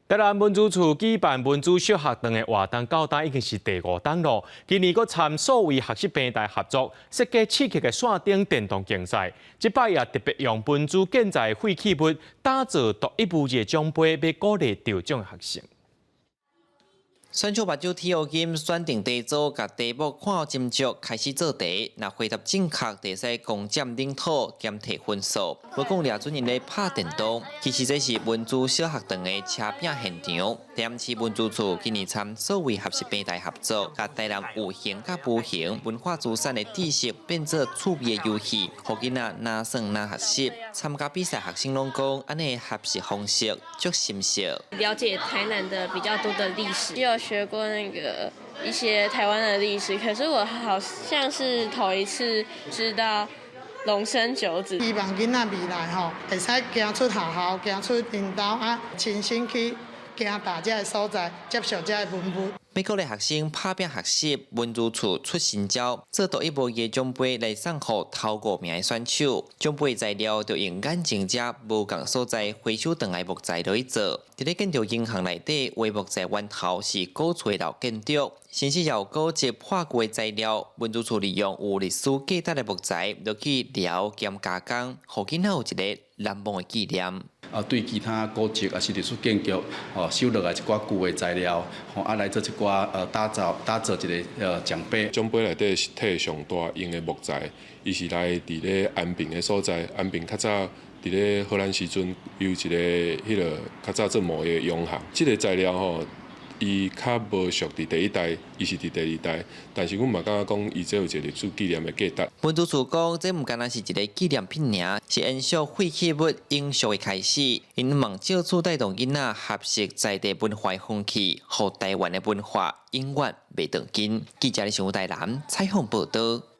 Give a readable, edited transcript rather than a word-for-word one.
台南文资处举办文资小学堂的活动到达已经是第5档了。今年，佮参所谓学习平台合作，设计刺激的线顶电动竞赛。这摆也特别用文资建材废弃物打造独一无二的奖杯，要鼓励得奖学生。选手目睭体育金选定题组，甲题目看好斟酌，开始做题。若回答正确，就使攻占领土，减提分数。不讲掠准人咧拍电动，其实这是文资小学堂的车饼现场。台市文资处今年参所谓学习平台合作，甲台南有形甲无形文化资产的知识变做趣味的游戏，互囡仔哪算哪学习。参加比赛学生拢讲，安尼学习方式足深刻。了解台南的比较多的历史，也有学过那个一些台湾的历史，可是我好像是头一次知道龙生九子。希望囡仔未来会使行出学校，行出领导亲身去行大这个所在，接受这个文物。要鼓励学生拍拼学习，文资处出新招，做独一无二的奖杯来送予头5名的选手。奖杯材料就用眼镜者无共所在回收回来木材落去做。伫咧建筑银行内底，画木材源头是古厝的老建筑，甚至有古迹破过的材料。文资处利用有历史价值的木材落去撩兼加工，互囡仔有一个难忘的纪念。对其他古迹也是历史建筑，收落来一寡旧的材料，来做一寡打造一个奖杯。奖杯内底实体上大用的木材，伊是来伫咧安平的所在。安平较早伫咧荷兰时阵有一个较早做毛的洋行，这个材料伊较无属伫第一代，伊是伫第2代，但是阮嘛感觉讲，伊这有一个历史纪念的价值。文资处讲，这毋单单是一个纪念品尔，是延续废弃物永续的开始。因望借此带动囡仔学习在地文化的风气，互台湾的文化永远袂断根。记者李上台南采访报道。